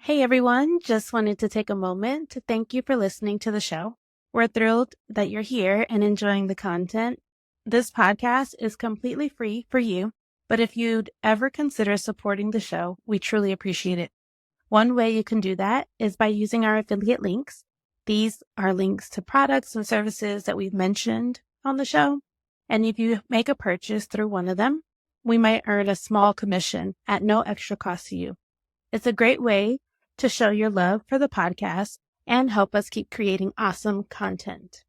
Hey everyone, just wanted to take a moment to thank you for listening to the show. We're thrilled that you're here and enjoying the content. This podcast is completely free for you, but if you'd ever consider supporting the show, we truly appreciate it. One way you can do that is by using our affiliate links. These are links to products and services that we've mentioned on the show. And if you make a purchase through one of them, we might earn a small commission at no extra cost to you. It's a great way to show your love for the podcast and help us keep creating awesome content.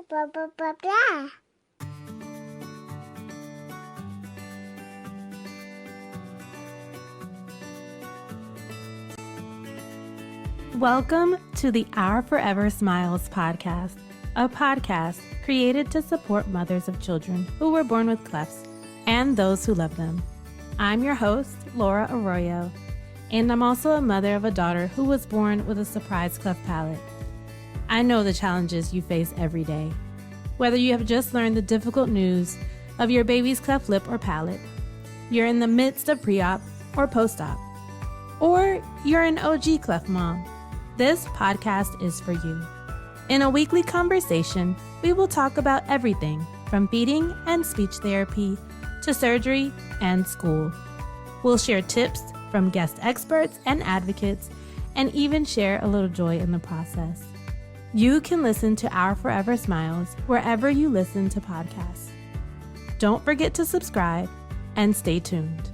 Blah, blah, blah, blah. Welcome to the Our Forever Smiles podcast, a podcast created to support mothers of children who were born with clefts and those who love them. I'm your host, Laura Arroyo, and I'm also a mother of a daughter who was born with a surprise cleft palate. I know the challenges you face every day. Whether you have just learned the difficult news of your baby's cleft lip or palate, you're in the midst of pre-op or post-op, or you're an OG cleft mom, this podcast is for you. In a weekly conversation, we will talk about everything from feeding and speech therapy to surgery and school. We'll share tips from guest experts and advocates, and even share a little joy in the process. You can listen to Our Forever Smiles wherever you listen to podcasts. Don't forget to subscribe and stay tuned.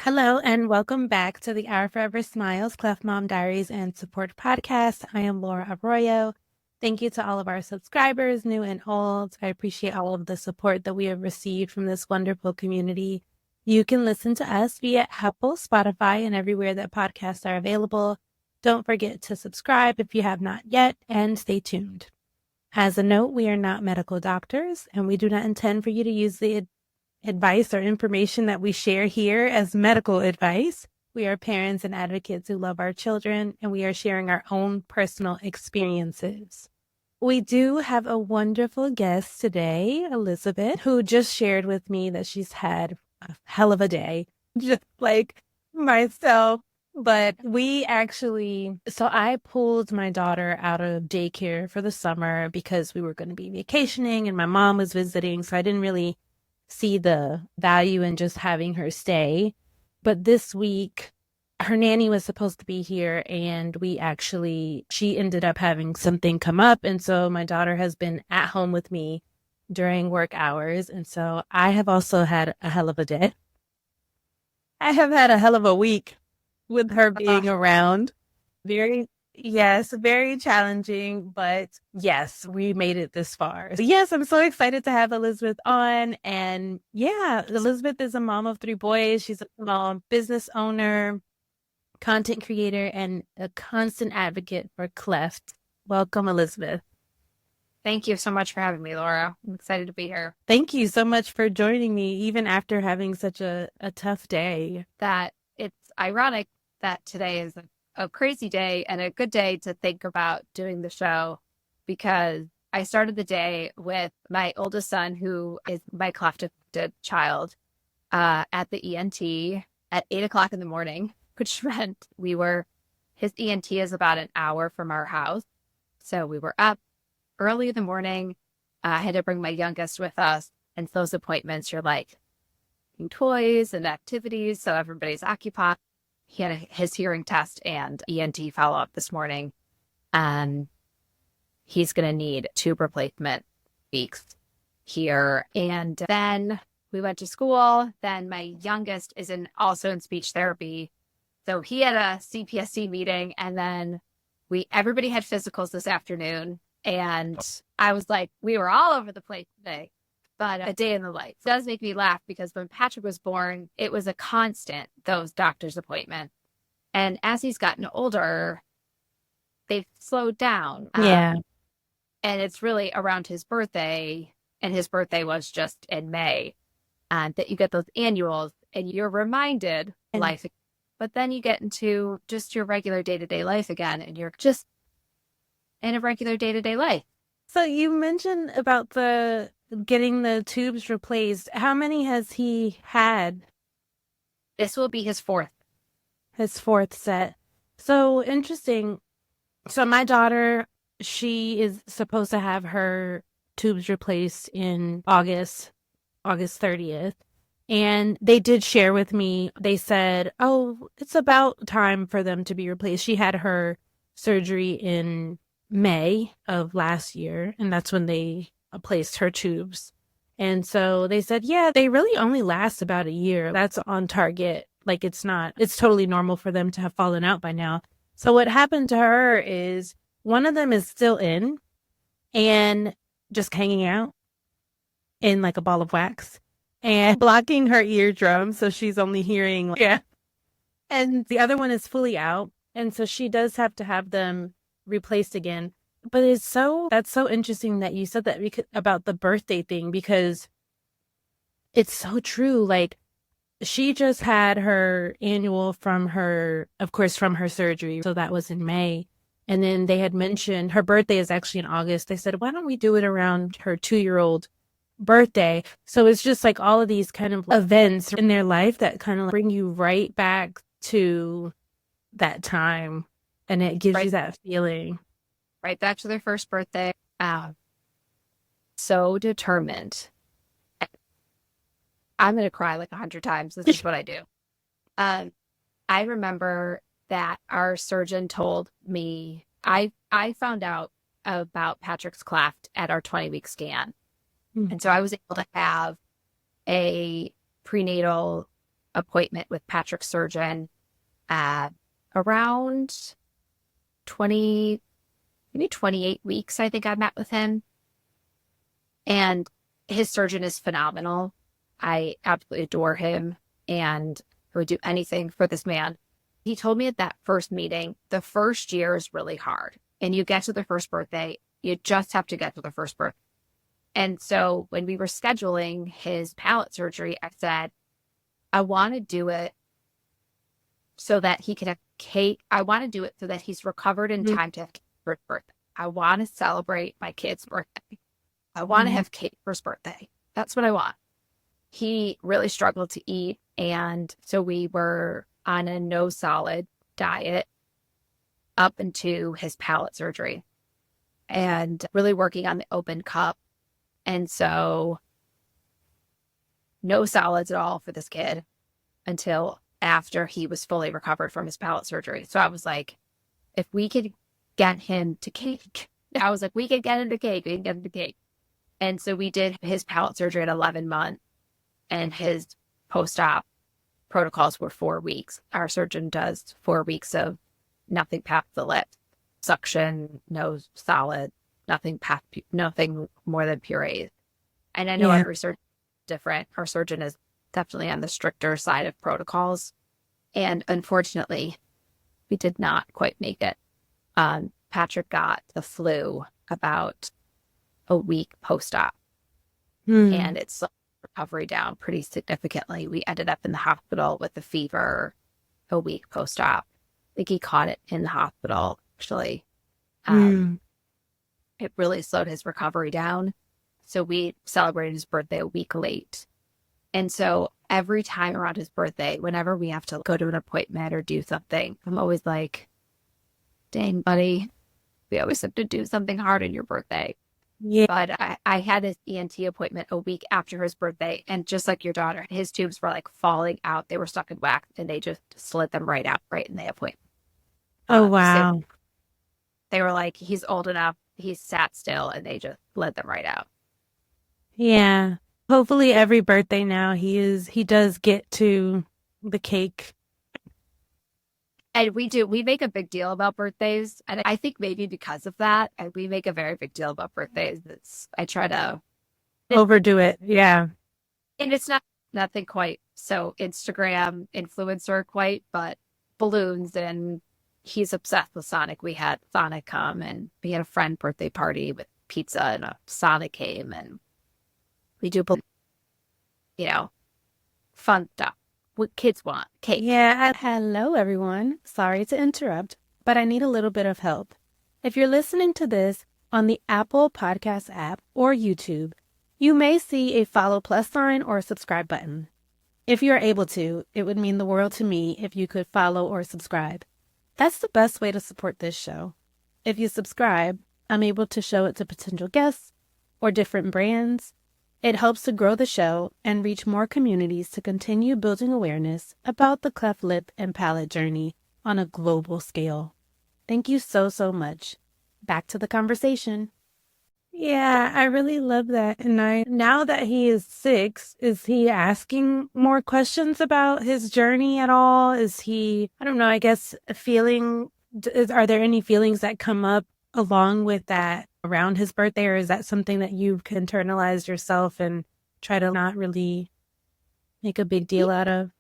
Hello and welcome back to the Our Forever Smiles Cleft Mom Diaries and Support podcast. I am Laura Arroyo. Thank you to all of our subscribers, new and old. I appreciate all of the support that we have received from this wonderful community. You can listen to us via Apple, Spotify, and everywhere that podcasts are available. Don't forget to subscribe if you have not yet, and stay tuned. As a note, we are not medical doctors, and we do not intend for you to use the advice or information that we share here as medical advice. We are parents and advocates who love our children, and we are sharing our own personal experiences. We do have a wonderful guest today, Elizabeth, who just shared with me that she's had a hell of a day, just like myself. But I pulled my daughter out of daycare for the summer because we were going to be vacationing and my mom was visiting, so I didn't really see the value in just having her stay. But this week, her nanny was supposed to be here and she ended up having something come up. And so my daughter has been at home with me during work hours. And so I have also had a hell of a day. I have had a hell of a week with her being around. Very challenging, but yes, we made it this far. So yes, I'm so excited to have Elizabeth on. And yeah, Elizabeth is a mom of 3 boys. She's a small business owner, content creator, and a constant advocate for Cleft. Welcome, Elizabeth. Thank you so much for having me, Laura. I'm excited to be here. Thank you so much for joining me, even after having such a tough day. That it's ironic that today is a crazy day and a good day to think about doing the show, because I started the day with my oldest son, who is my cleft affected child, at the ENT at 8:00 in the morning, which meant his ENT is about an hour from our house. So we were up early in the morning. I had to bring my youngest with us. And those appointments, you're like toys and activities. So everybody's occupied. He had his hearing test and ENT follow-up this morning. And he's going to need tube replacement weeks here. And then we went to school. Then my youngest is also in speech therapy. So he had a CPSC meeting, and then everybody had physicals this afternoon. And I was like, we were all over the place today. But a day in the life does make me laugh, because when Patrick was born, it was a constant, those doctor's appointments. And as he's gotten older, they've slowed down. Yeah. And it's really around his birthday, and his birthday was just in May, that you get those annuals and you're reminded life. But then you get into just your regular day-to-day life again, and you're just in a regular day-to-day life. So you mentioned about the getting the tubes replaced. How many has he had? This will be his fourth. His fourth set. So interesting. So my daughter, she is supposed to have her tubes replaced in August 30th. And they did share with me, they said, oh, it's about time for them to be replaced. She had her surgery in May of last year, and that's when they placed her tubes. And so they said, yeah, they really only last about a year. That's on target. Like it's totally normal for them to have fallen out by now. So what happened to her is one of them is still in and just hanging out in like a ball of wax and blocking her eardrum. So she's only hearing, yeah. And the other one is fully out. And so she does have to have them replaced again. But that's so interesting that you said that about the birthday thing, because it's so true. Like she just had her annual from her surgery. So that was in May. And then they had mentioned her birthday is actually in August. They said, why don't we do it around her 2-year-old birthday? So it's just like all of these kind of events in their life that kind of bring you right back to that time. And it gives you that feeling. Right back to their first birthday. So determined. I'm going to cry like 100 times. This is what I do. I remember that our surgeon told me, I found out about Patrick's cleft at our 20-week scan. And so I was able to have a prenatal appointment with Patrick's surgeon around maybe 28 weeks. I think I met with him. And his surgeon is phenomenal. I absolutely adore him and I would do anything for this man. He told me at that first meeting, the first year is really hard. And you get to the first birthday, you just have to get to the first birthday. And so when we were scheduling his palate surgery, I said, I want to do it so that he can have cake. I want to do it so that he's recovered in time to have cake for his birthday. I want to celebrate my kid's birthday. I want to have cake for his birthday. That's what I want. He really struggled to eat. And so we were on a no solid diet up into his palate surgery and really working on the open cup. And so no solids at all for this kid until after he was fully recovered from his palate surgery. So I was like, if we could get him to cake, I was like, we can get him to cake. We can get him to cake. And so we did his palate surgery at 11 months and his post-op protocols were 4 weeks. Our surgeon does 4 weeks of nothing past the lip, suction, no solid, nothing more than purees. And I know every surgeon is different. Our surgeon is definitely on the stricter side of protocols. And unfortunately, we did not quite make it. Patrick got the flu about a week post-op. And it slowed recovery down pretty significantly. We ended up in the hospital with a fever a week post-op. I think he caught it in the hospital, actually. It really slowed his recovery down. So we celebrated his birthday a week late. And so every time around his birthday, whenever we have to go to an appointment or do something, I'm always like, dang, buddy, we always have to do something hard on your birthday. Yeah. But I had his ENT appointment a week after his birthday. And just like your daughter, his tubes were like falling out. They were stuck in wax and they just slid them right out right in the appointment. Oh, wow. So they were like, he's old enough. He sat still and they just let them right out. Yeah. Hopefully every birthday now he does get to the cake. And we make a big deal about birthdays. And I think maybe because of that, we make a very big deal about birthdays. I try to overdo it. Yeah. And it's nothing quite so Instagram influencer quite, but balloons, and he's obsessed with Sonic. We had Sonic come and we had a friend birthday party with pizza and a Sonic came and we do, fun stuff. What kids want, cake. Yeah. Hello, everyone. Sorry to interrupt, but I need a little bit of help. If you're listening to this on the Apple Podcast app or YouTube, you may see a follow plus sign or a subscribe button. If you are able to, it would mean the world to me if you could follow or subscribe. That's the best way to support this show. If you subscribe, I'm able to show it to potential guests or different brands. It helps to grow the show and reach more communities to continue building awareness about the cleft lip and palate journey on a global scale. Thank you so much. Back to the conversation. Yeah, I really love that. And now that he is 6, is he asking more questions about his journey at all? Is he, I don't know, I guess are there any feelings that come up along with that around his birthday, or is that something that you've internalized yourself and try to not really make a big deal out of?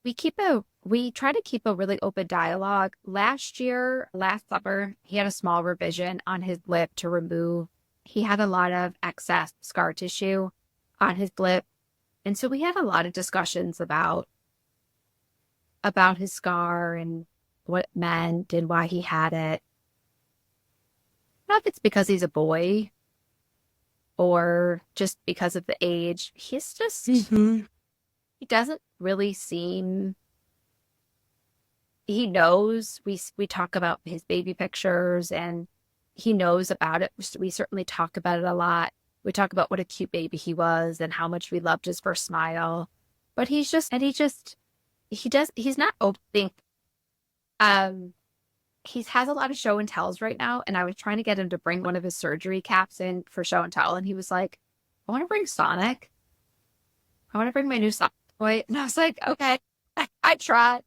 We try to keep a really open dialogue. Last summer, he had a small revision on his lip to remove. He had a lot of excess scar tissue on his lip. And so we had a lot of discussions about his scar and what it meant and why he had it. Not if it's because he's a boy or just because of the age. He's just, he doesn't really seem, he knows, we talk about his baby pictures and he knows about it. We certainly talk about it a lot. We talk about what a cute baby he was and how much we loved his first smile. But he's not opening. He has a lot of show and tells right now. And I was trying to get him to bring one of his surgery caps in for show and tell. And he was like, I want to bring Sonic. I want to bring my new Sonic toy. And I was like, okay, I tried.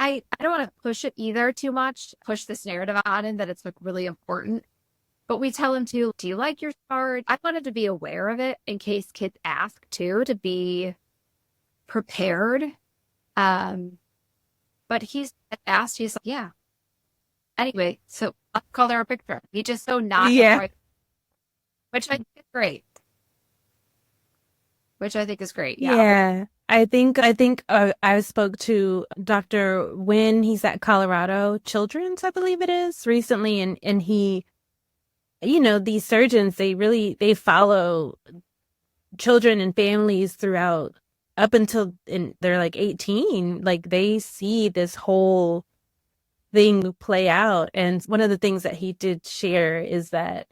I don't want to push it either too much, push this narrative on him that it's like really important. But we tell him do you like your scar? I want him to be aware of it in case kids ask too, to be prepared. But he's asked, he's like, yeah. Anyway, so I'll call her a picture. He just so not, which I think is great. Yeah. I think I spoke to Dr. Wynn. He's at Colorado Children's, I believe it is, recently. And he, these surgeons, they follow children and families throughout up until they're like 18. Like they see this whole thing play out. And one of the things that he did share is that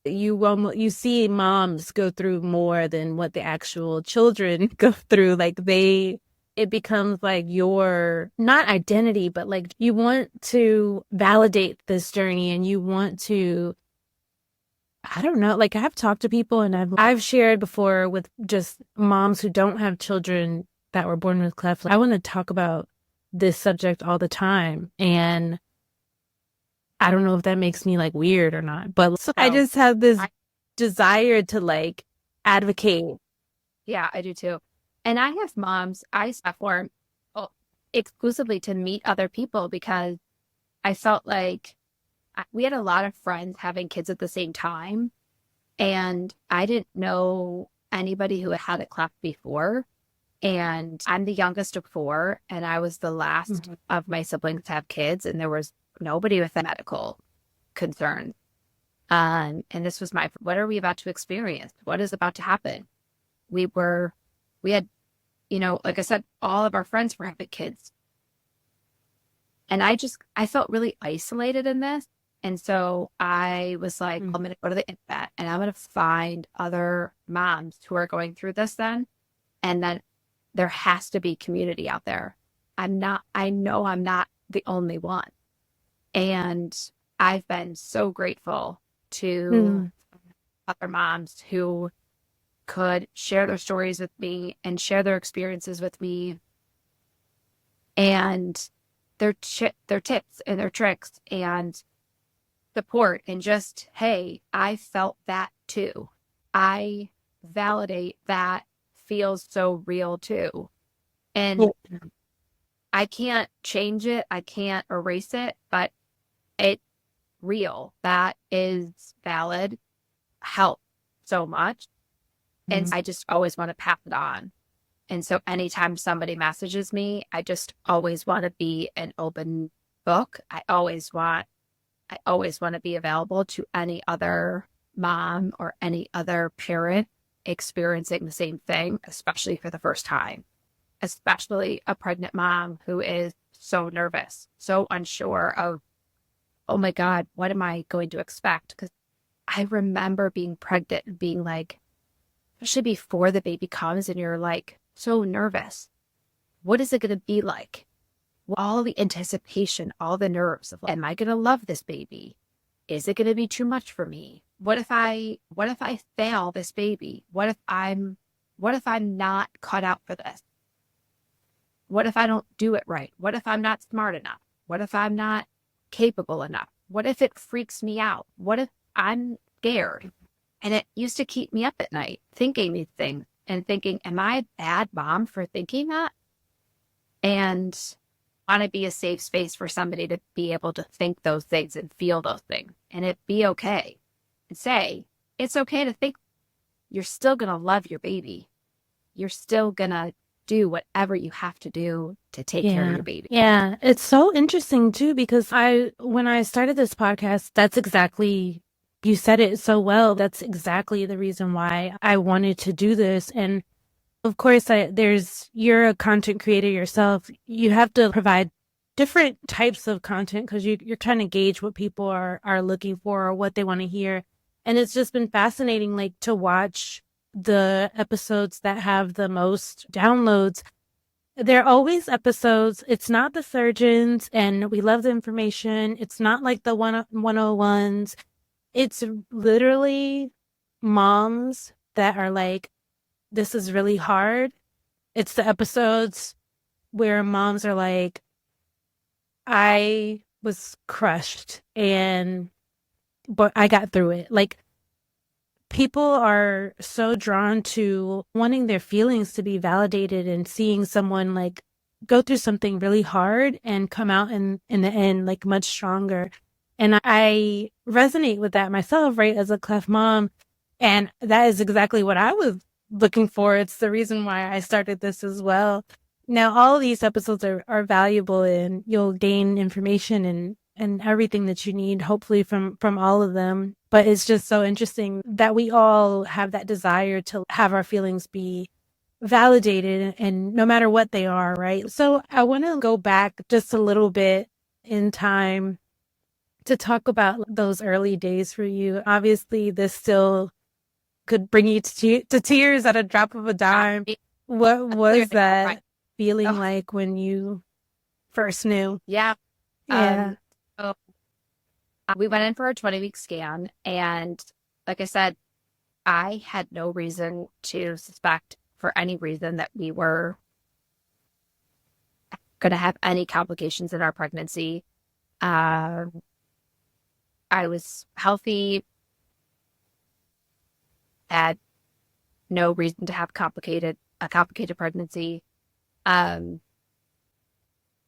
you see moms go through more than what the actual children go through. Like it becomes like your, not identity, but like you want to validate this journey and you want to, I don't know, like I've talked to people and I've shared before with just moms who don't have children that were born with cleft. I want to talk about this subject all the time. And I don't know if that makes me like weird or not, but I just have this desire to like advocate. Yeah, I do too. And I have moms, I platform exclusively to meet other people because I felt like we had a lot of friends having kids at the same time. And I didn't know anybody who had a cleft before. And I'm the youngest of 4. And I was the last of my siblings to have kids. And there was nobody with a medical concern. And this was what are we about to experience? What is about to happen? We had, like I said, all of our friends were having kids. And I felt really isolated in this. And so I was like, I'm going to go to the internet and I'm going to find other moms who are going through this then. And then there has to be community out there. I know I'm not the only one. And I've been so grateful to other moms who could share their stories with me and share their experiences with me and their tips and their tricks and support and just, hey, I felt that too. I validate that feels so real too. And I can't change it. I can't erase it, but it's real. That is valid. Help so much. And I just always want to pass it on. And so anytime somebody messages me, I just always want to be an open book. I always want I always want to be available to any other mom or any other parent experiencing the same thing, especially for the first time, especially a pregnant mom who is so nervous, so unsure of, oh my God, what am I going to expect? Because I remember being pregnant and being like, especially before the baby comes and you're like so nervous. What is it going to be like? All the anticipation, all the nerves of, am I going to love this baby? Is it going to be too much for me? What if I fail this baby? What if I'm not cut out for this? What if I don't do it right? What if I'm not smart enough? What if I'm not capable enough? What if it freaks me out? What if I'm scared? And it used to keep me up at night thinking these things and thinking, am I a bad mom for thinking that? And want to be a safe space for somebody to be able to think those things and feel those things and it be okay. And say, it's okay to think. You're still going to love your baby. You're still going to do whatever you have to do to take care of your baby. Yeah. It's so interesting too, because when I started this podcast, that's exactly, you said it so well. That's exactly the reason why I wanted to do this. And of course, you're a content creator yourself. You have to provide different types of content because you're trying to gauge what people are looking for or what they want to hear. And it's just been fascinating, like, to watch the episodes that have the most downloads. They're always episodes. It's not the surgeons, and we love the information. It's not like the 101s. It's literally moms that are like, this is really hard. It's the episodes where moms are like, I was crushed but I got through it. Like, people are so drawn to wanting their feelings to be validated and seeing someone like go through something really hard and come out in the end like much stronger. And I resonate with that myself, right, as a Cleft mom. And that is exactly what I was looking for. It's the reason why I started this as well. Now, all of these episodes are valuable, and you'll gain information and everything that you need, hopefully, from all of them. But it's just so interesting that we all have that desire to have our feelings be validated, and no matter what they are, right? So I want to go back just a little bit in time to talk about those early days for you. Obviously, this still could bring you to tears at a drop of a dime. What was that feeling like when you first knew? Yeah. Yeah. So we went in for a 20-week scan, and like I said, I had no reason to suspect for any reason that we were going to have any complications in our pregnancy. I was healthy, had no reason to have a complicated pregnancy. And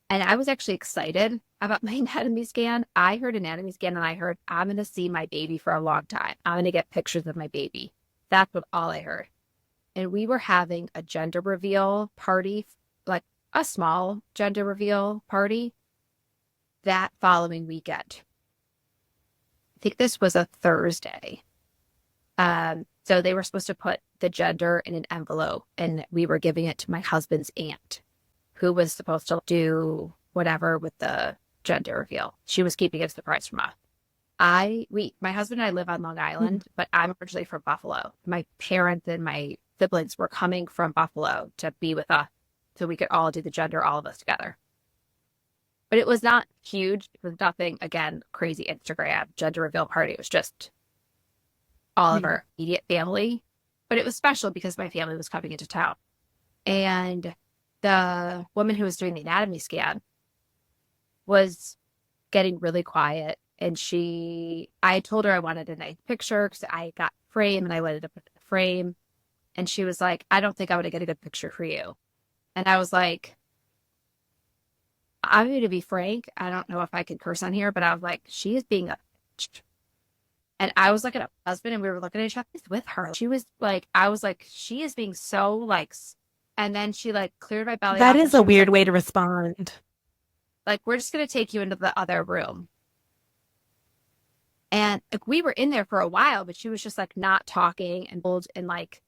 I was actually excited about my anatomy scan. I heard anatomy scan and I heard, I'm going to see my baby for a long time. I'm going to get pictures of my baby. That's what all I heard. And we were having a gender reveal party, like a small gender reveal party, that following weekend. I think this was a Thursday. So they were supposed to put the gender in an envelope, and we were giving it to my husband's aunt, who was supposed to do whatever with the gender reveal. She was keeping it a surprise from us. My husband and I live on Long Island, but I'm originally from Buffalo. My parents and my siblings were coming from Buffalo to be with us so we could all do the gender, all of us together. But it was not huge. It was nothing, again, crazy Instagram gender reveal party. It was just all of our immediate family. But it was special because my family was coming into town. And the woman who was doing the anatomy scan was getting really quiet. And I told her I wanted a nice picture because I got frame and I wanted to put the frame. And she was like, I don't think I would get a good picture for you. And I was like, I'm going to be frank. I don't know if I can curse on here, but I was like, she is being a bitch. And I was looking at my husband and we were looking at each other with her. She was like, I was like, she is being so like, and then she like cleared my belly. That is a weird way to respond. Like, we're just going to take you into the other room. And like, we were in there for a while, but she was just like not talking and like,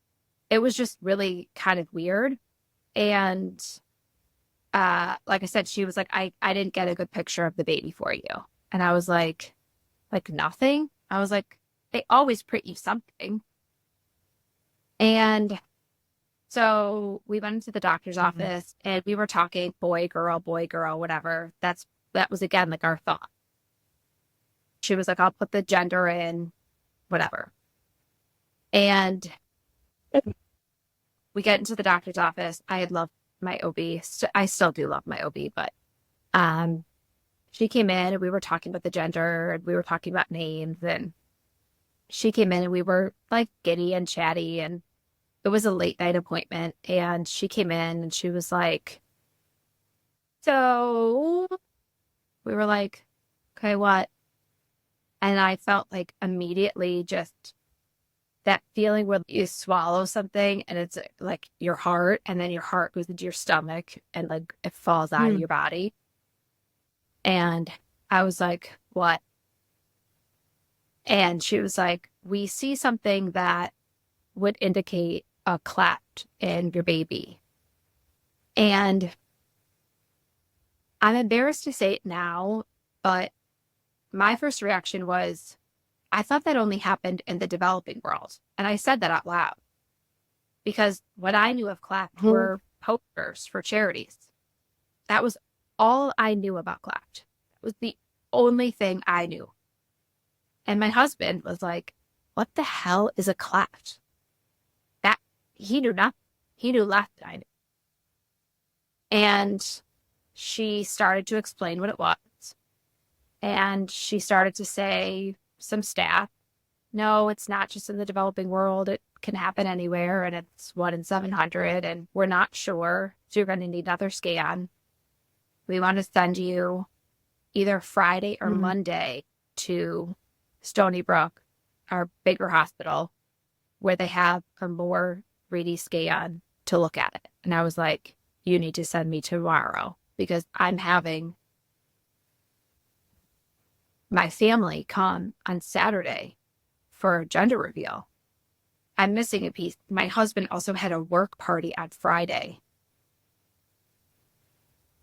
it was just really kind of weird. And like I said, she was like, I didn't get a good picture of the baby for you. And I was like nothing. I was like, they always print you something. And so we went into the doctor's office and we were talking boy, girl, whatever. That was again like our thought. She was like, I'll put the gender in, whatever. And we get into the doctor's office. I had loved my OB. I still do love my OB, but she came in and we were talking about the gender and we were talking about names, and she came in and we were like giddy and chatty, and it was a late night appointment, and she came in and she was like, so we were like, okay, what? And I felt like immediately just that feeling where you swallow something and it's like your heart, and then your heart goes into your stomach and like it falls out of your body. And I was like, what? And she was like, we see something that would indicate a cleft in your baby. And I'm embarrassed to say it now, but my first reaction was, I thought that only happened in the developing world. And I said that out loud because what I knew of cleft were posters for charities. That was all I knew about cleft. It was the only thing I knew. And my husband was like, what the hell is a cleft? That he knew nothing. He knew less than I knew. And she started to explain what it was. And she started to say some stats. No, it's not just in the developing world. It can happen anywhere, and it's 1 in 700, and we're not sure. So you're going to need another scan. We want to send you either Friday or Monday to Stony Brook, our bigger hospital, where they have a more 3D scan to look at it. And I was like, you need to send me tomorrow because I'm having my family come on Saturday for a gender reveal. I'm missing a piece. My husband also had a work party on Friday.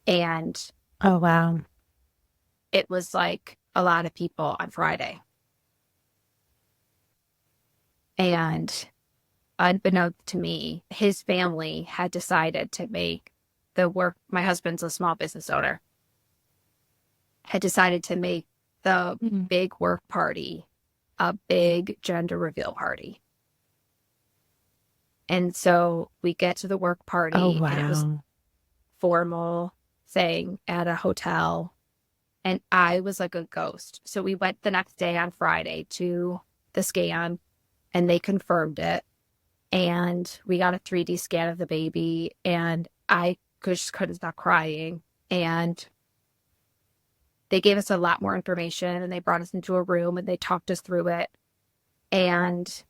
And oh, wow. It was like a lot of people on Friday. And unbeknownst to me, his family had decided to make the work. My husband's a small business owner. Had decided to make the big work party a big gender reveal party. And so we get to the work party. Oh, wow. And it was formal thing at a hotel. And I was like a ghost. So we went the next day on Friday to the scan and they confirmed it. And we got a 3D scan of the baby and I just couldn't stop crying. And they gave us a lot more information and they brought us into a room and they talked us through it. And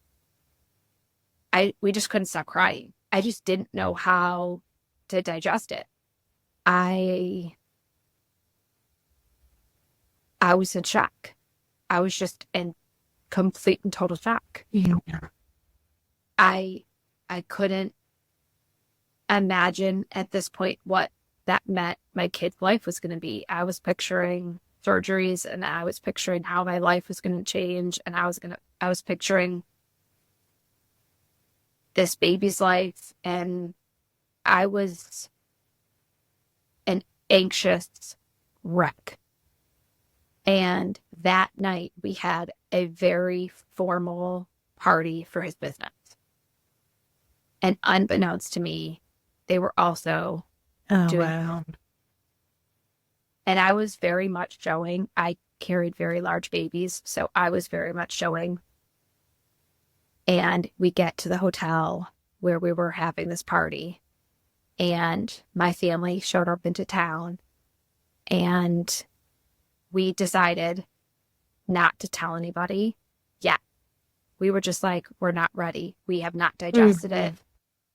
we just couldn't stop crying. I just didn't know how to digest it. I was in shock. I was just in complete and total shock. Yeah. I couldn't imagine at this point what that meant my kid's life was going to be. I was picturing surgeries and I was picturing how my life was going to change, and I was picturing this baby's life, and I was an anxious wreck. And that night we had a very formal party for his business. And unbeknownst to me, they were also doing. Wow. And I was very much showing. I carried very large babies, so I was very much showing. And we get to the hotel where we were having this party, and my family showed up into town, and we decided not to tell anybody yet. We were just like, we're not ready. We have not digested it.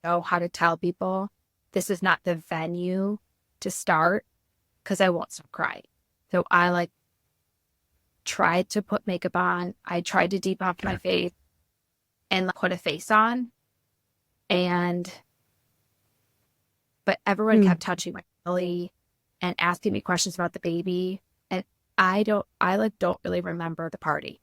Know how to tell people. This is not the venue to start because I won't stop crying. So I tried to put makeup on. I tried to depuff my face and put a face on. But everyone kept touching my belly and asking me questions about the baby. And I don't really remember the party.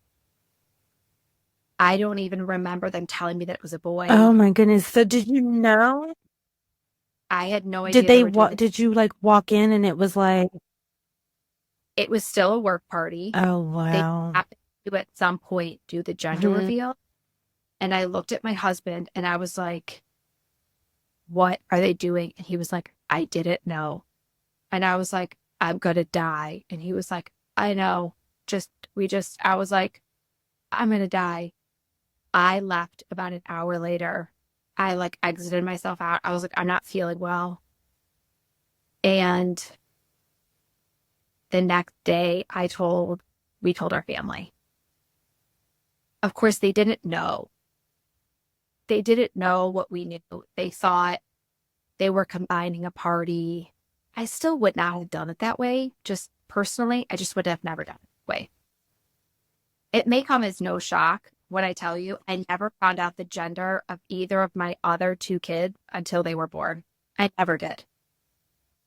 I don't even remember them telling me that it was a boy. Oh my goodness. So did you know? I had no idea. Did you like walk in and it was like, it was still a work party. oh wow. They happened to at some point do the gender reveal. And I looked at my husband and I was like, what are they doing? And he was like, I didn't know. And I was like, I'm gonna die. And he was like, I know. I was like, I'm gonna die. I left about an hour later. I like exited myself out. I was like, I'm not feeling well. And the next day we told our family. Of course, they didn't know. They didn't know what we knew. They thought they were combining a party. I still would not have done it that way. Just personally, I just would have never done it that way. It may come as no shock when I tell you I never found out the gender of either of my other two kids until they were born. I never did.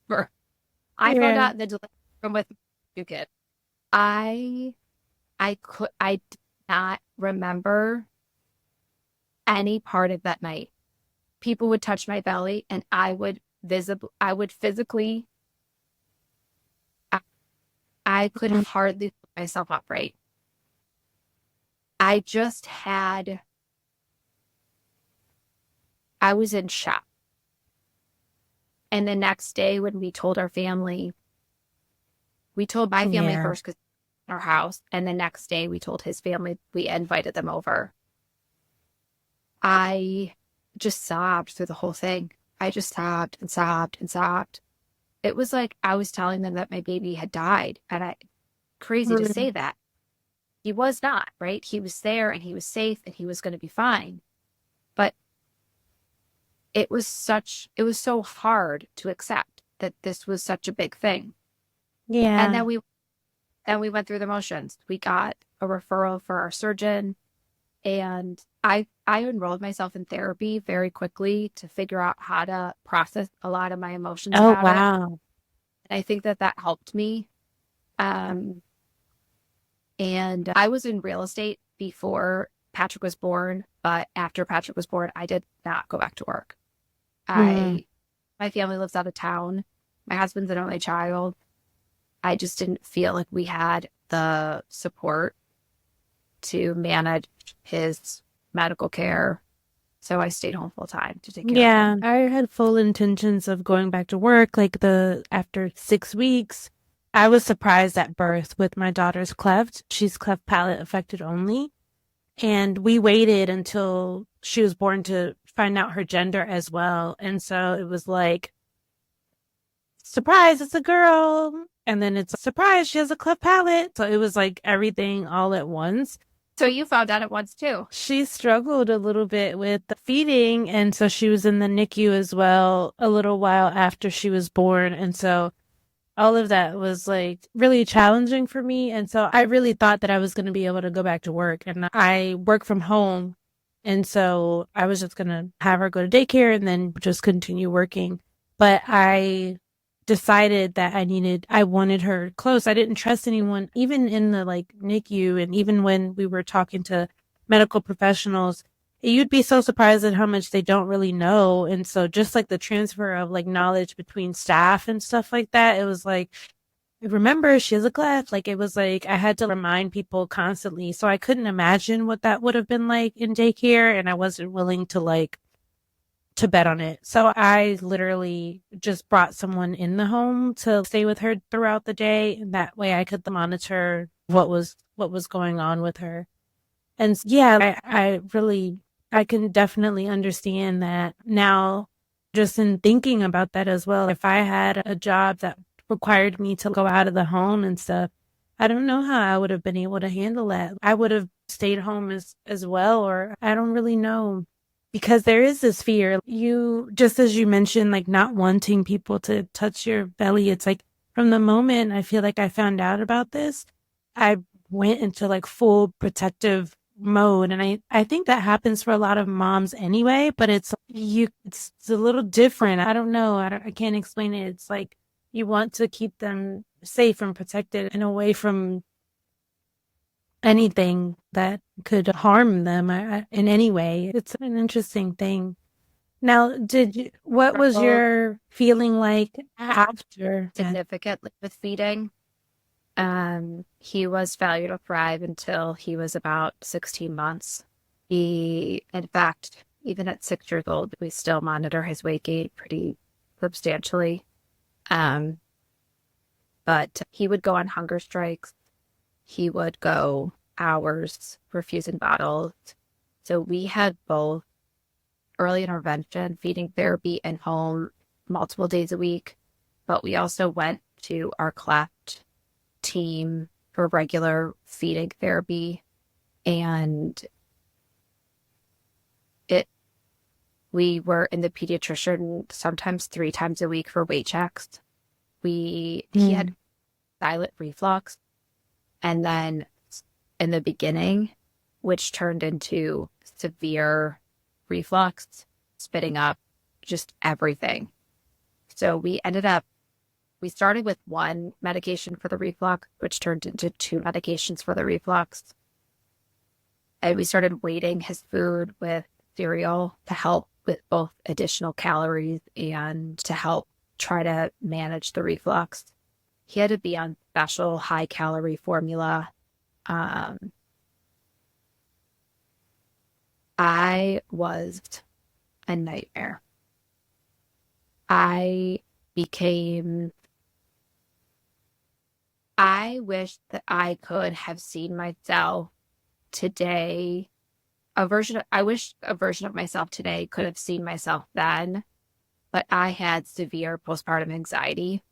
I found out the delivery room with two kids. I did not remember any part of that night. People would touch my belly and I would physically, I could hardly put myself upright. I was in shock. And the next day when we told our family, we told my family first because our house, and the next day we told his family, we invited them over. I just sobbed through the whole thing. I just sobbed and sobbed and sobbed. It was like I was telling them that my baby had died. And crazy to say that. He was not, right? He was there and he was safe and he was going to be fine. But it was so hard to accept that this was such a big thing. Yeah. And then we went through the motions. We got a referral for our surgeon. And I enrolled myself in therapy very quickly to figure out how to process a lot of my emotions about it. And I think that helped me. And I was in real estate before Patrick was born, but after Patrick was born, I did not go back to work. My family lives out of town. My husband's an only child. I just didn't feel like we had the support to manage his medical care. So I stayed home full time to take care of him. I had full intentions of going back to work after 6 weeks. I was surprised at birth with my daughter's cleft. She's cleft palate affected only. And we waited until she was born to find out her gender as well. And so it was like, surprise, it's a girl. And then it's a surprise, she has a cleft palate. So it was like everything all at once. So you found out at once too. She struggled a little bit with the feeding. And so she was in the NICU as well a little while after she was born. And so all of that was like really challenging for me. And so I really thought that I was going to be able to go back to work. And I work from home. And so I was just going to have her go to daycare and then just continue working. But I decided that I wanted her close. I didn't trust anyone, even in the NICU. And even when we were talking to medical professionals, you'd be so surprised at how much they don't really know. And so just the transfer of knowledge between staff and stuff like that, it was remember, she has a cleft. It was I had to remind people constantly. So I couldn't imagine what that would have been like in daycare. And I wasn't willing to bet on it. So I literally just brought someone in the home to stay with her throughout the day. And that way I could monitor what was going on with her. And yeah, I can definitely understand that now, just in thinking about that as well. If I had a job that required me to go out of the home and stuff, I don't know how I would have been able to handle that. I would have stayed home as well, or I don't really know. Because there is this fear, just as you mentioned, not wanting people to touch your belly. It's from the moment I feel like I found out about this, I went into like full protective mode. And I think that happens for a lot of moms anyway, but it's a little different. I don't know. I can't explain it. It's like you want to keep them safe and protected and away from anything that could harm them in any way. It's an interesting thing. Now, what was your feeling like after that? Significantly with feeding. He was failure to thrive until he was about 16 months. In fact, even at 6 years old, we still monitor his weight gain pretty substantially. But he would go on hunger strikes. He would go hours refusing bottles. So we had both early intervention, feeding therapy, and home multiple days a week. But we also went to our Cleft team for regular feeding therapy. And we were in the pediatrician sometimes 3 times a week for weight checks. He had silent reflux. And then in the beginning, which turned into severe reflux, spitting up, just everything. So we started with 1 medication for the reflux, which turned into 2 medications for the reflux. And we started weighting his food with cereal to help with both additional calories and to help try to manage the reflux. He had to be on special high-calorie formula. I was a nightmare. I wish that I could have seen myself today. I wish a version of myself today could have seen myself then, but I had severe postpartum anxiety.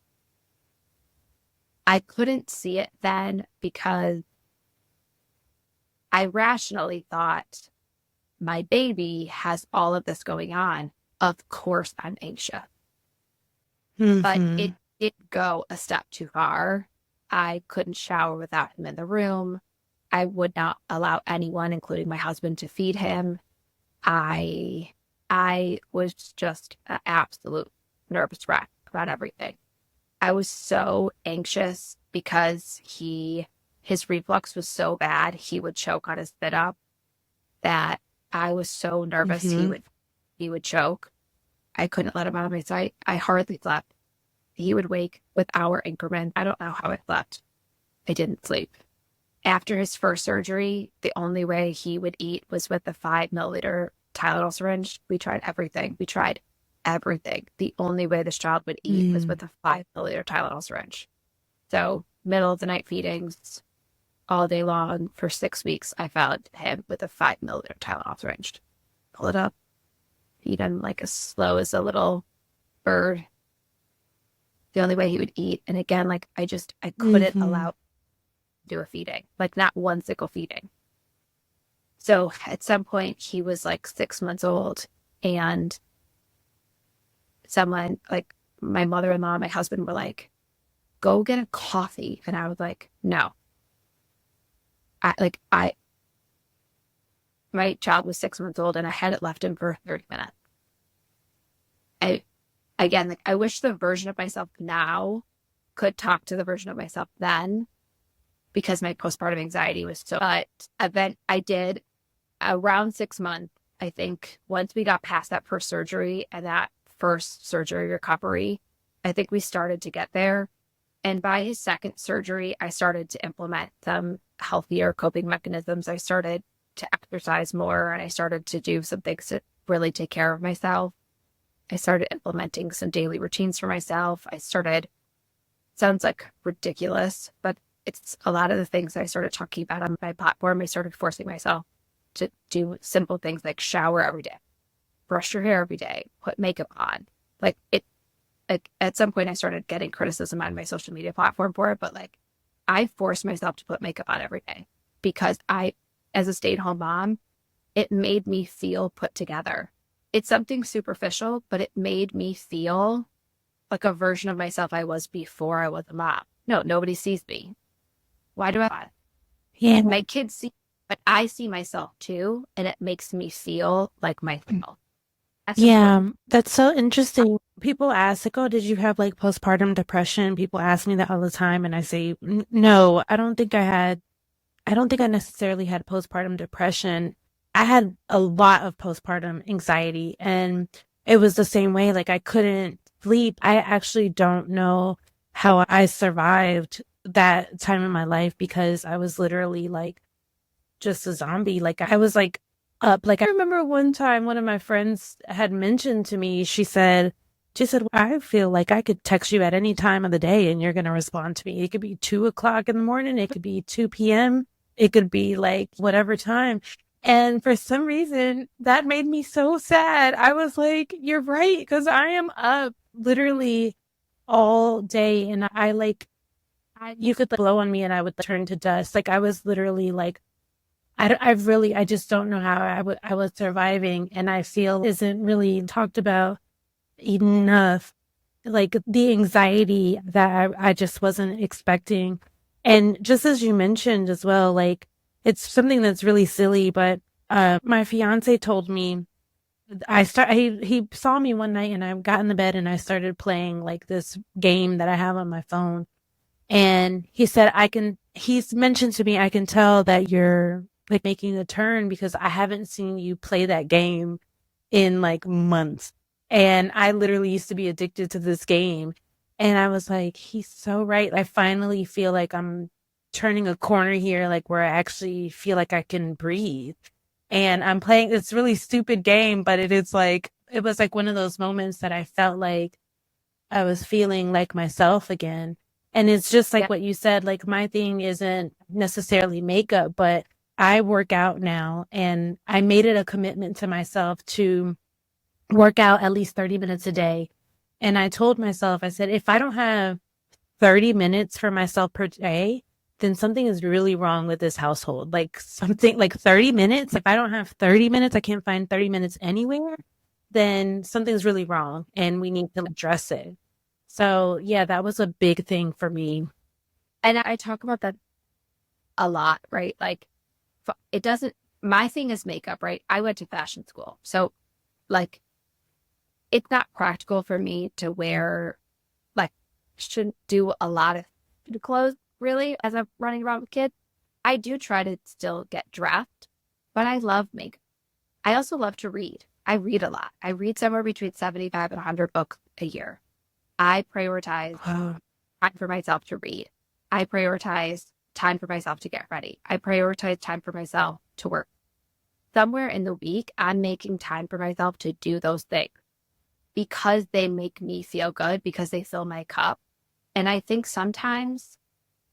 I couldn't see it then because I rationally thought my baby has all of this going on. Of course I'm anxious. But it did go a step too far. I couldn't shower without him in the room. I would not allow anyone, including my husband, to feed him. I was just an absolute nervous wreck about everything. I was so anxious because his reflux was so bad, he would choke on his spit up, that I was so nervous he would choke. I couldn't let him out of my sight. I hardly slept. He would wake with hour increments. I don't know how I slept. I didn't sleep. After his first surgery, the only way he would eat was with the 5 milliliter Tylenol syringe. We tried everything. The only way this child would eat was with a 5 milliliter Tylenol syringe. So middle of the night feedings all day long for 6 weeks, I fed him with a 5 milliliter Tylenol syringe. Pull it up, feed him like as slow as a little bird. The only way he would eat. And again, like I couldn't allow to do a feeding, like not one single feeding. So at some point he was like 6 months old, and someone like my mother-in-law, my husband were like, go get a coffee. And I was like, no. My child was 6 months old and I hadn't left him for 30 minutes. I wish the version of myself now could talk to the version of myself then, because my postpartum anxiety was so, but I did around 6 months. I think once we got past that first surgery and that first surgery recovery, I think we started to get there. And by his second surgery, I started to implement some healthier coping mechanisms. I started to exercise more, and I started to do some things to really take care of myself. I started implementing some daily routines for myself. Sounds like ridiculous, but it's a lot of the things I started talking about on my platform. I started forcing myself to do simple things like shower every day, brush your hair every day, put makeup on. Like at some point I started getting criticism on my social media platform for it, but like I forced myself to put makeup on every day because as a stay-at-home mom, it made me feel put together. It's something superficial, but it made me feel like a version of myself I was before I was a mom. No, nobody sees me. Why do I? Yeah. My kids see, but I see myself too, and it makes me feel like myself. That's Yeah, important. that's so interesting. People ask, like, oh, did you have like postpartum depression? People ask me that all the time. And I say, No, I don't think I necessarily had postpartum depression. I had a lot of postpartum anxiety, and it was the same way. Like, I couldn't sleep. I actually don't know how I survived that time in my life because I was literally like just a zombie. Like, I was like up. Like, I remember one time one of my friends had mentioned to me, she said, I feel like I could text you at any time of the day and you're going to respond to me. It could be 2 o'clock in the morning. It could be 2 p.m. It could be like whatever time. And for some reason, that made me so sad. I was like, you're right. Because I am up literally all day. And you could blow on me and I would turn to dust. Like, I was literally like, I just don't know how I was surviving. And I feel isn't really talked about enough, like the anxiety that I just wasn't expecting. And just as you mentioned as well, like it's something that's really silly, but my fiance told me he saw me one night and I got in the bed and I started playing like this game that I have on my phone. And he said, he's mentioned to me, I can tell that you're like making a turn because I haven't seen you play that game in like months. And I literally used to be addicted to this game. And I was like, he's so right. I finally feel like I'm turning a corner here, like where I actually feel like I can breathe. And I'm playing this really stupid game, but it was like one of those moments that I felt like I was feeling like myself again. And it's just like Yeah. what you said, like my thing isn't necessarily makeup, but I work out now and I made it a commitment to myself to work out at least 30 minutes a day. And I told myself, I said, if I don't have 30 minutes for myself per day, then something is really wrong with this household. Like something like 30 minutes. If I don't have 30 minutes, I can't find 30 minutes anywhere, then something's really wrong and we need to address it. So yeah, that was a big thing for me. And I talk about that a lot, right? Like, it doesn't, my thing is makeup, right? I went to fashion school. So, like, it's not practical for me to wear, like, shouldn't do a lot of clothes really as I'm running around with kids. I do try to still get dressed, but I love makeup. I also love to read. I read a lot. I read somewhere between 75 and 100 books a year. I prioritize Wow. time for myself to read. I prioritize time for myself to get ready. I prioritize time for myself to work. Somewhere in the week, I'm making time for myself to do those things because they make me feel good, because they fill my cup. And I think sometimes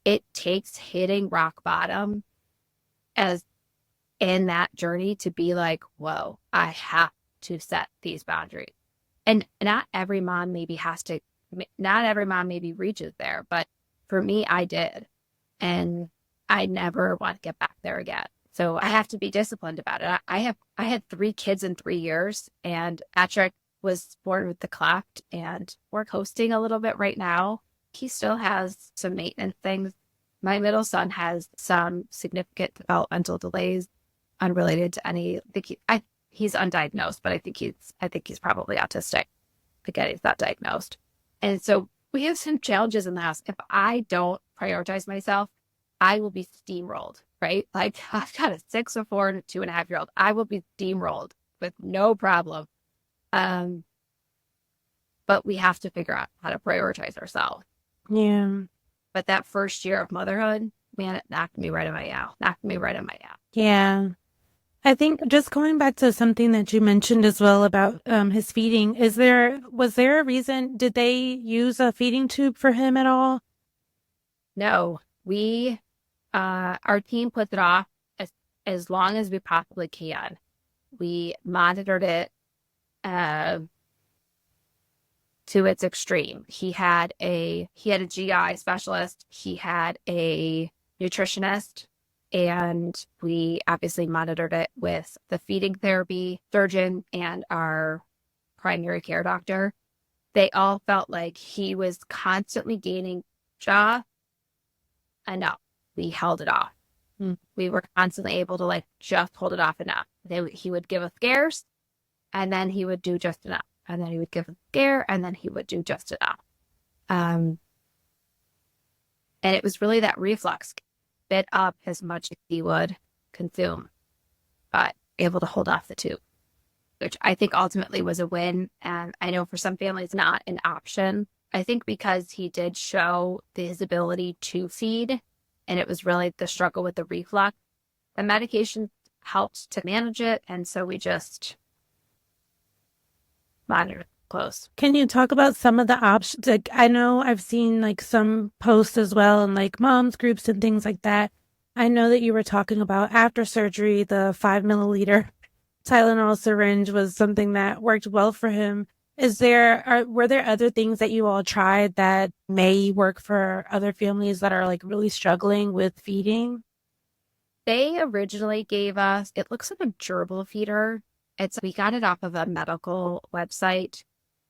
it takes hitting rock bottom as in that journey to be like, whoa, I have to set these boundaries. And not every mom maybe reaches there, but for me, I did. And I never want to get back there again. So I have to be disciplined about it. I had 3 kids in 3 years, and Patrick was born with the cleft, and we're coasting a little bit right now. He still has some maintenance things. My middle son has some significant developmental delays unrelated to any. He's undiagnosed, but I think he's probably autistic. Again, he's not diagnosed, and so we have some challenges in the house. If I don't prioritize myself, I will be steamrolled. Right? Like, I've got a 6, a 4, and a 2.5-year-old. I will be steamrolled with no problem. But we have to figure out how to prioritize ourselves. Yeah. But that first year of motherhood, man, it knocked me right on my out. Yeah. I think just going back to something that you mentioned as well about his feeding, was there a reason? Did they use a feeding tube for him at all? No, our team puts it off as long as we possibly can. We monitored it to its extreme. He had a GI specialist, he had a nutritionist, and we obviously monitored it with the feeding therapy surgeon and our primary care doctor. They all felt like he was constantly gaining jaw enough. We held it off. We were constantly able to like just hold it off enough. He would give us scares, and then he would do just enough. And then he would give a scare, and then he would do just enough. And it was really that reflux, spit up as much as he would consume, but able to hold off the tube, which I think ultimately was a win. And I know for some families, not an option. I think because he did show his ability to feed, and it was really the struggle with the reflux, the medication helped to manage it. And so we just monitored close. Can you talk about some of the options? Like, I know I've seen like some posts as well and like moms groups and things like that. I know that you were talking about after surgery, the 5 milliliter Tylenol syringe was something that worked well for him. Were there other things that you all tried that may work for other families that are like really struggling with feeding? They originally gave us, it looks like a gerbil feeder. We got it off of a medical website.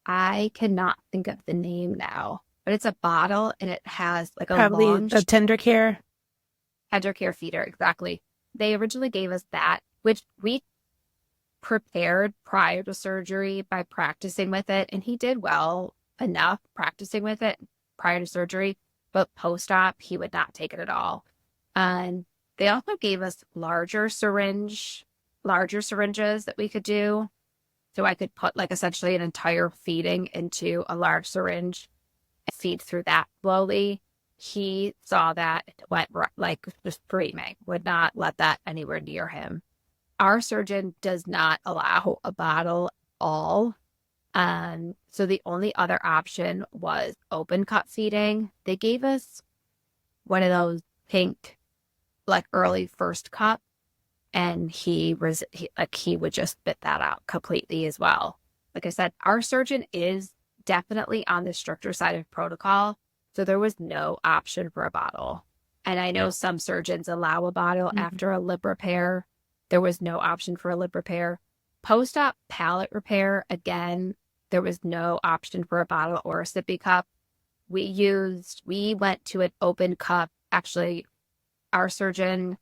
I cannot think of the name now, but it's a bottle and it has like a Probably long the tender care feeder. Exactly. They originally gave us that, which we prepared prior to surgery by practicing with it. And he did well enough practicing with it prior to surgery, but post-op, he would not take it at all. And they also gave us larger syringes that we could do. So I could put like essentially an entire feeding into a large syringe and feed through that slowly. He saw that, went like just screaming, would not let that anywhere near him. Our surgeon does not allow a bottle at all. So the only other option was open cup feeding. They gave us one of those pink, like early first cup. And he would just spit that out completely as well. Like I said, our surgeon is definitely on the stricter side of protocol. So there was no option for a bottle. And I know some surgeons allow a bottle after a lip repair. There was no option for a lip repair. Post-op palate repair, again, there was no option for a bottle or a sippy cup. We went to an open cup. Actually, our surgeon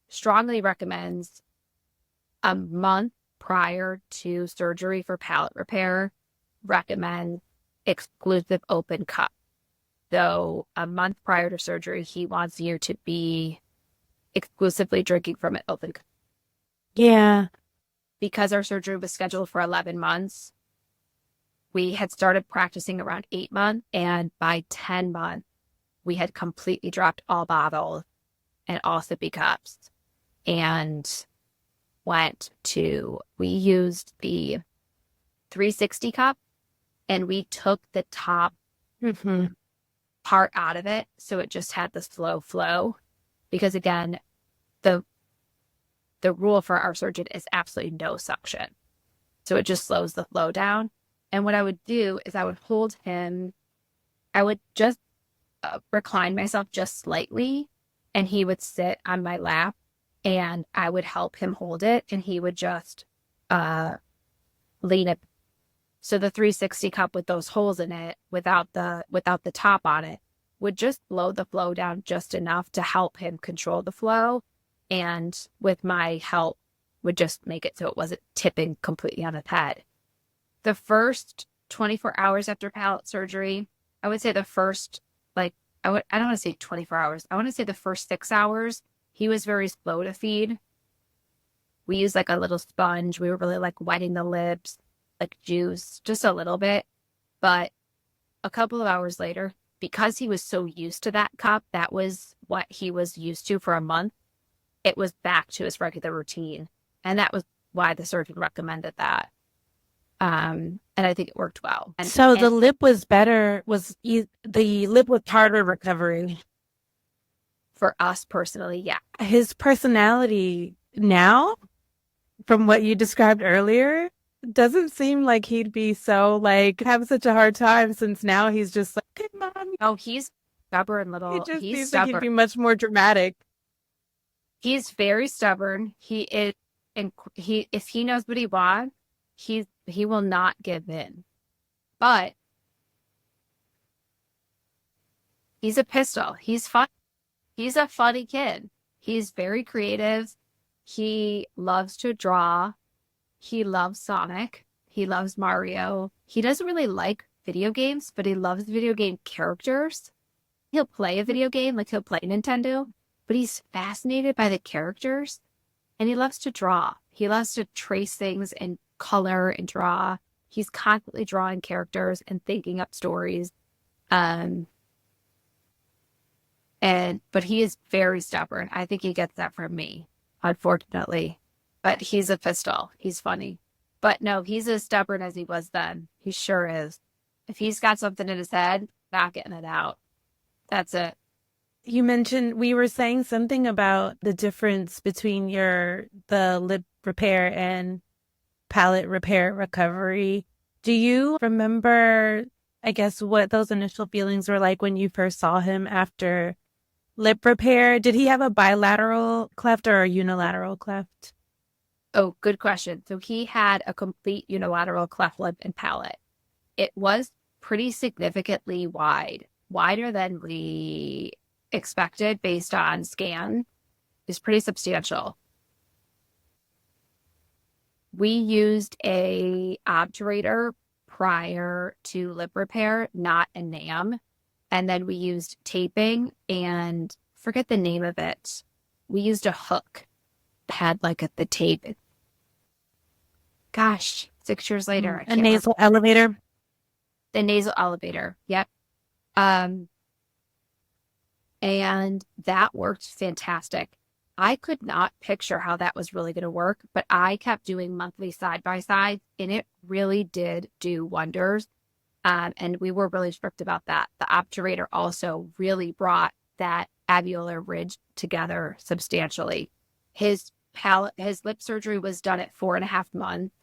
strongly recommends a month prior to surgery for palate repair, recommend exclusive open cup. So a month prior to surgery, he wants you to be exclusively drinking from an open cup. Yeah. Because our surgery was scheduled for 11 months, we had started practicing around 8 months. And by 10 months, we had completely dropped all bottles and all sippy cups. And we used the 360 cup and we took the top part out of it. So it just had the slow flow, because again, the rule for our surgeon is absolutely no suction. So it just slows the flow down. And what I would do is I would hold him, I would just recline myself just slightly, and he would sit on my lap. And I would help him hold it, and he would just lean it. So the 360 cup with those holes in it, without the top on it, would just slow the flow down just enough to help him control the flow. And with my help, would just make it so it wasn't tipping completely on its head. The first 24 hours after palate surgery, I would say the first, I don't want to say 24 hours. I want to say the first 6 hours, he was very slow to feed. We used like a little sponge. We were really like wetting the lips, like juice, just a little bit. But a couple of hours later, because he was so used to that cup, that was what he was used to for a month, it was back to his regular routine. And that was why the surgeon recommended that. And I think it worked well. The lip was better, the lip was harder recovery. For us personally, yeah. His personality now, from what you described earlier, doesn't seem like he'd be so have such a hard time, since now he's just like, hey, Mom. Oh, he's stubborn little. He just He's seems stubborn. like he'd be much more dramatic. He's very stubborn. He is, and if he knows what he wants, he will not give in. But he's a pistol. He's fun. He's a funny kid. He's very creative. He loves to draw. He loves Sonic. He loves Mario. He doesn't really like video games, but he loves video game characters. He'll play a video game, like he'll play Nintendo, but he's fascinated by the characters, and he loves to draw. He loves to trace things and color and draw. He's constantly drawing characters and thinking up stories. But he is very stubborn. I think he gets that from me, unfortunately. But he's a pistol. He's funny. But no, he's as stubborn as he was then. He sure is. If he's got something in his head, not getting it out. That's it. You mentioned, we were saying something about the difference between the lip repair and palate repair recovery. Do you remember, I guess, what those initial feelings were like when you first saw him after lip repair? Did he have a bilateral cleft or a unilateral cleft? Oh, good question. So he had a complete unilateral cleft lip and palate. It was pretty significantly wide, wider than we expected based on scan. Is pretty substantial. We used a obturator prior to lip repair, not a NAM. And then we used taping and forget the name of it. We used a hook. Had like the tape. Gosh, 6 years later. A nasal elevator. The nasal elevator. Yep. And that worked fantastic. I could not picture how that was really going to work, but I kept doing monthly side-by-side, and it really did do wonders. And we were really strict about that. The obturator also really brought that alveolar ridge together substantially. His lip surgery was done at 4.5 months.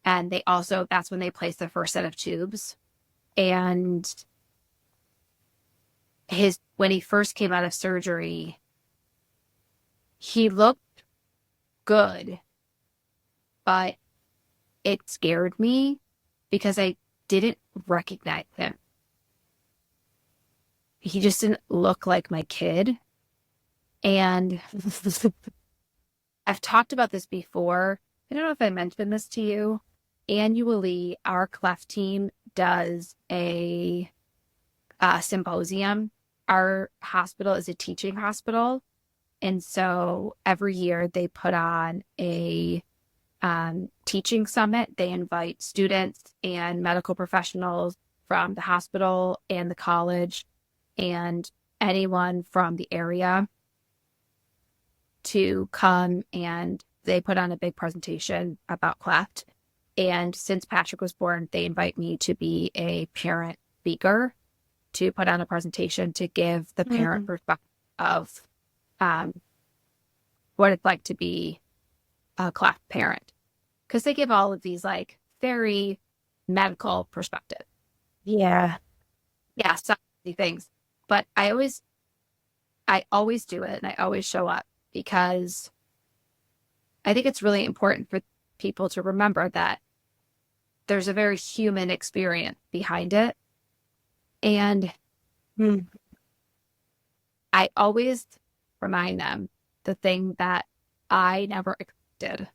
And that's when they placed the first set of tubes. And when he first came out of surgery, he looked good, but it scared me because I didn't recognize him. He just didn't look like my kid. And I've talked about this before. I don't know if I mentioned this to you. Annually, our Cleft team does a symposium. Our hospital is a teaching hospital. And so every year they put on a teaching summit. They invite students and medical professionals from the hospital and the college and anyone from the area to come, and they put on a big presentation about Cleft. And since Patrick was born, they invite me to be a parent speaker to put on a presentation to give the parent perspective of what it's like to be a Cleft parent. Because they give all of these like very medical perspective. Yeah. Yeah, some things. But I always do it, and I always show up because I think it's really important for people to remember that there's a very human experience behind it. And I always remind them the thing that I never expected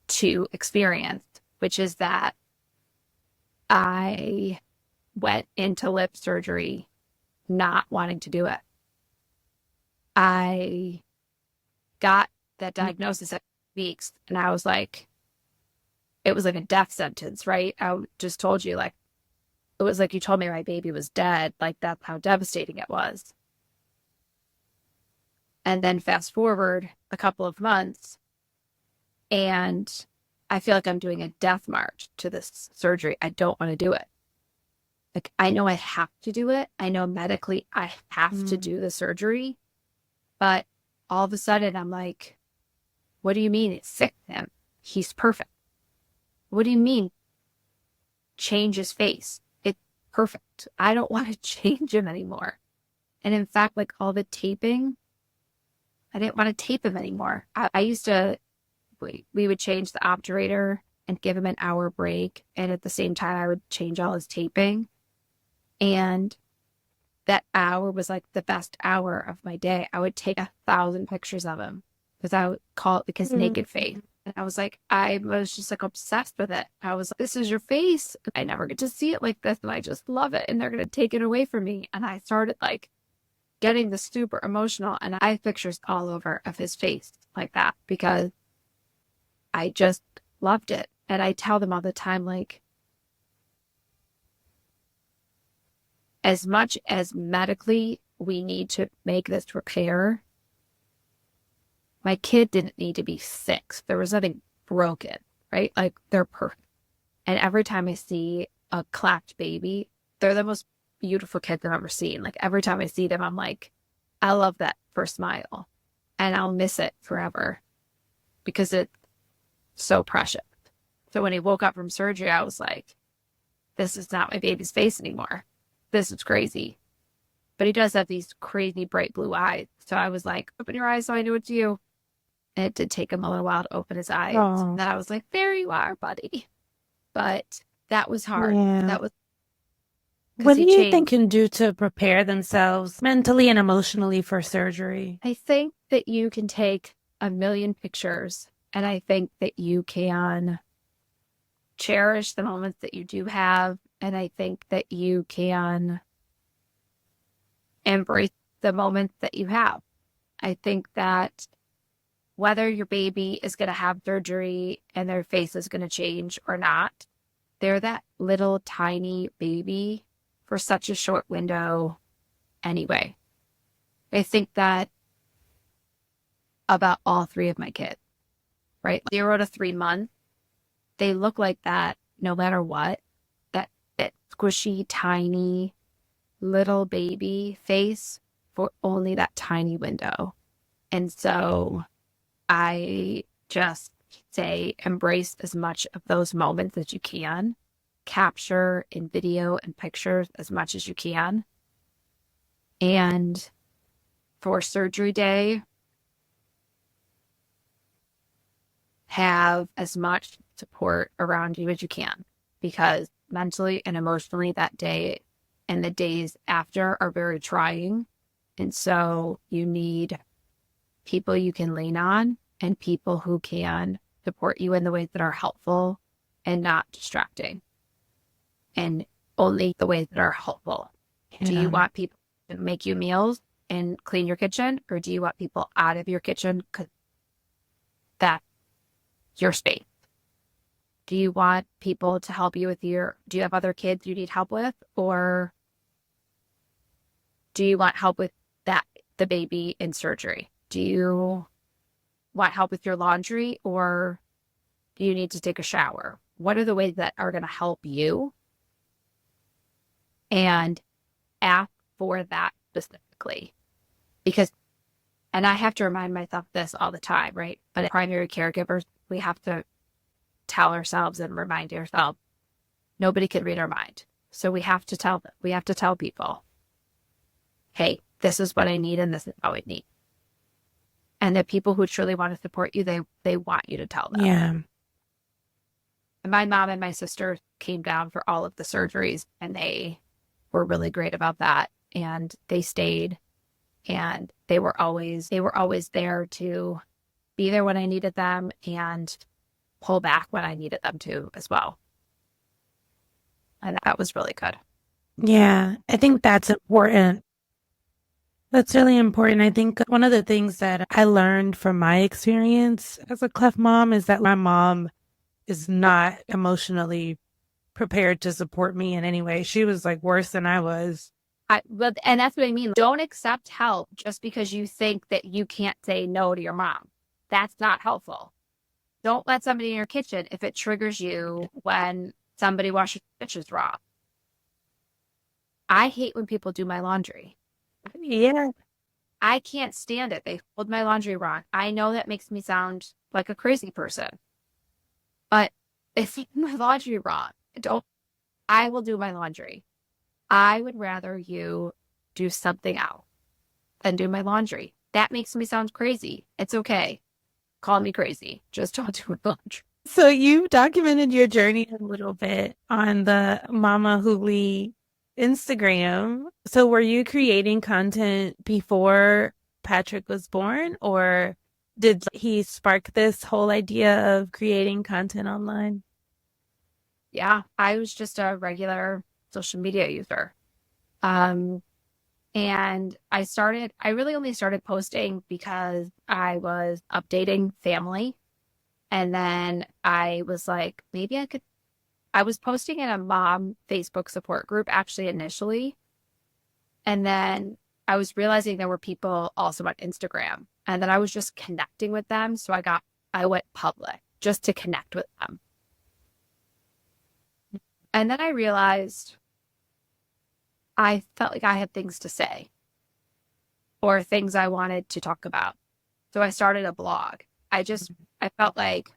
to experience, which is that I went into lip surgery not wanting to do it. I got that diagnosis at weeks, and I was like, it was like a death sentence, right? I just told you, like, it was like you told me my baby was dead. Like, that's how devastating it was. And then fast forward a couple of months, and I feel like I'm doing a death march to this surgery. I don't want to do it. Like, I know I have to do it. I know medically I have to do the surgery. But all of a sudden, I'm like, what do you mean it's sick him? He's perfect. What do you mean change his face? It's perfect. I don't want to change him anymore. And in fact, like all the taping, I didn't want to tape him anymore. I used to, we would change the obturator and give him an hour break. And at the same time, I would change all his taping. And that hour was like the best hour of my day. I would take 1,000 pictures of him because I would call it his naked face. And I was like, I was just like obsessed with it. I was like, this is your face. I never get to see it like this. And I just love it. And they're going to take it away from me. And I started like getting the super emotional. And I have pictures all over of his face like that because I just loved it. And I tell them all the time, like, as much as medically we need to make this repair, my kid didn't need to be sick. There was nothing broken, right? Like, they're perfect. And every time I see a Cleft baby, they're the most beautiful kids I've ever seen. Like, every time I see them, I'm like, I love that first smile. And I'll miss it forever because it's so precious. So when he woke up from surgery, I was like, this is not my baby's face anymore. This is crazy. But he does have these crazy bright blue eyes. So I was like, open your eyes so I knew it's you. And it did take him a little while to open his eyes. Aww. And then I was like, there you are, buddy. But that was hard. Yeah. That was. What do you think can do to prepare themselves mentally and emotionally for surgery? I think that you can take 1,000,000 pictures, and I think that you can cherish the moments that you do have, and I think that you can embrace the moments that you have. I think that whether your baby is going to have surgery and their face is going to change or not, they're that little tiny baby for such a short window anyway. I think that about all three of my kids, right? 0 to 3 months, they look like that no matter what. That squishy, tiny, little baby face for only that tiny window. And so I just say embrace as much of those moments as you can. Capture in video and pictures as much as you can. And for surgery day, have as much support around you as you can, because mentally and emotionally that day and the days after are very trying. And so you need people you can lean on and people who can support you in the ways that are helpful and not distracting. And only the ways that are helpful. Yeah. Do you want people to make you meals and clean your kitchen? Or do you want people out of your kitchen because that's your space? Do you want people to help you with do you have other kids you need help with? Or do you want help with the baby in surgery? Do you want help with your laundry? Or do you need to take a shower? What are the ways that are going to help you? And ask for that specifically. Because, and I have to remind myself this all the time, right? But as primary caregivers, we have to tell ourselves and remind ourselves, nobody can read our mind. So we have to tell them, we have to tell people, hey, this is what I need and this is how I need. And the people who truly want to support you, they want you to tell them. Yeah. And my mom and my sister came down for all of the surgeries, and they were really great about that. And they stayed, and they were always there to be there when I needed them and pull back when I needed them to as well. And that was really good. Yeah, I think that's important. That's really important. I think one of the things that I learned from my experience as a Cleft mom is that my mom is not emotionally prepared to support me in any way. She was like worse than I was. And that's what I mean. Don't accept help just because you think that you can't say no to your mom. That's not helpful. Don't let somebody in your kitchen if it triggers you when somebody washes dishes wrong. I hate when people do my laundry. Yeah. I can't stand it. They fold my laundry wrong. I know that makes me sound like a crazy person. But if they do my laundry wrong, I will do my laundry. I would rather you do something else than do my laundry. That makes me sound crazy. It's okay. Call me crazy. Just don't do my laundry. So you documented your journey a little bit on the Mama Hooli Instagram. So were you creating content before Patrick was born, or did he spark this whole idea of creating content online? Yeah, I was just a regular social media user. Um, and I really only started posting because I was updating family. And then I was like, I was posting in a mom Facebook support group actually initially. And then I was realizing there were people also on Instagram. And then I was just connecting with them. So I went public just to connect with them. And then I realized I felt like I had things to say or things I wanted to talk about. So I started a blog. I felt like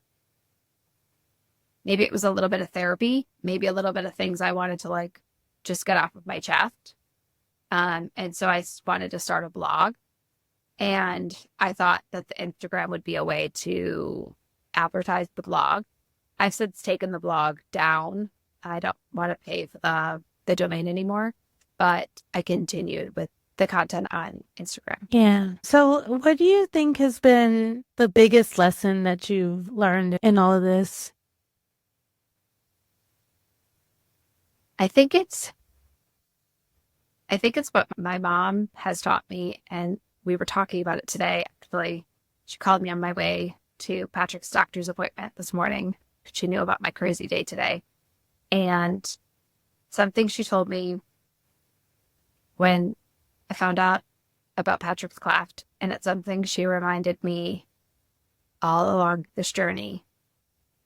maybe it was a little bit of therapy, maybe a little bit of things I wanted to like just get off of my chest. And so I wanted to start a blog. And I thought that the Instagram would be a way to advertise the blog. I've since taken the blog down. I don't want to pay for the domain anymore, but I continued with the content on Instagram. Yeah. So what do you think has been the biggest lesson that you've learned in all of this? I think it's what my mom has taught me, and we were talking about it today. Actually, she called me on my way to Patrick's doctor's appointment this morning. She knew about my crazy day today. And something she told me when I found out about Patrick's cleft, and it's something she reminded me all along this journey.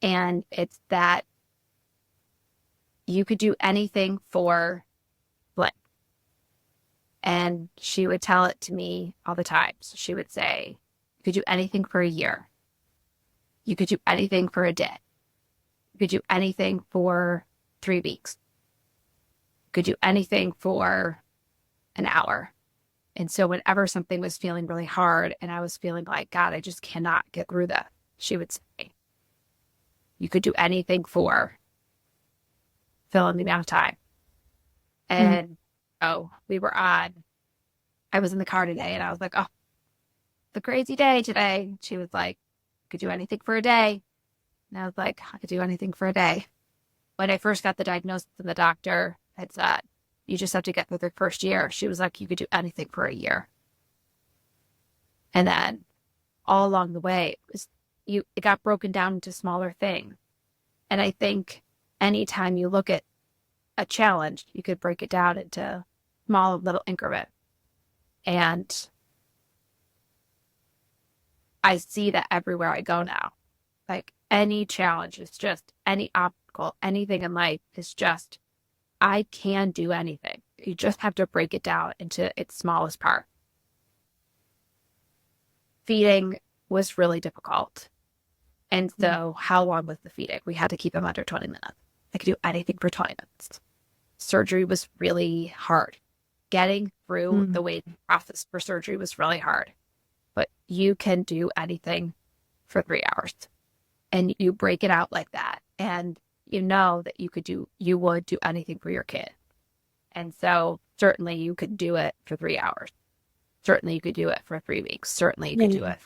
And it's that you could do anything for blank. And she would tell it to me all the time. So she would say, you could do anything for a year. You could do anything for a day. You could do anything for 3 weeks. You could do anything for an hour. And so whenever something was feeling really hard and I was feeling like, God, I just cannot get through that, she would say, you could do anything for fill in the amount of time. And I was in the car today and I was like, oh, the crazy day today. She was like, could do anything for a day. And I was like, I could do anything for a day. When I first got the diagnosis and the doctor had said, you just have to get through the first year. She was like, you could do anything for a year. And then all along the way, it got broken down into smaller things. And I think anytime you look at a challenge, you could break it down into small little increments. And I see that everywhere I go now. Like any challenge is just any obstacle, anything in life is just, I can do anything. You just have to break it down into its smallest part. Feeding was really difficult. And so how long was the feeding? We had to keep him under 20 minutes. I could do anything for 20 minutes. Surgery was really hard. Getting through the waiting process for surgery was really hard. But you can do anything for 3 hours. And you break it out like that. And you know that you would do anything for your kid. And so certainly you could do it for 3 hours. Certainly you could do it for 3 weeks. Certainly you could do it.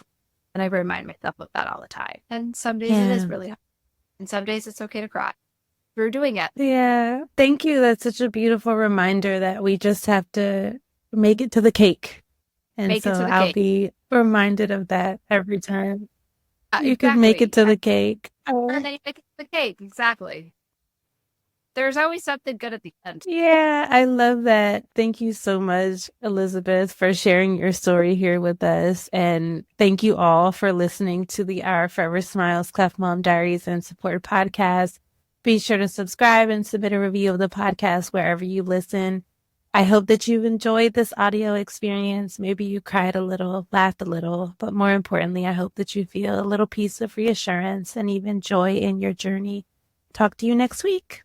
And I remind myself of that all the time. And some days it is really hard. And some days it's okay to cry. We're doing it. Yeah. Thank you. That's such a beautiful reminder that we just have to make it to the cake. And I'll be reminded of that every time. You could make it to the cake. And then you make it to the cake. Exactly. There's always something good at the end. Yeah, I love that. Thank you so much, Elizabeth, for sharing your story here with us. And thank you all for listening to the Our Forever Smiles Cleft Mom Diaries and Support podcast. Be sure to subscribe and submit a review of the podcast wherever you listen. I hope that you've enjoyed this audio experience. Maybe you cried a little, laughed a little, but more importantly, I hope that you feel a little piece of reassurance and even joy in your journey. Talk to you next week.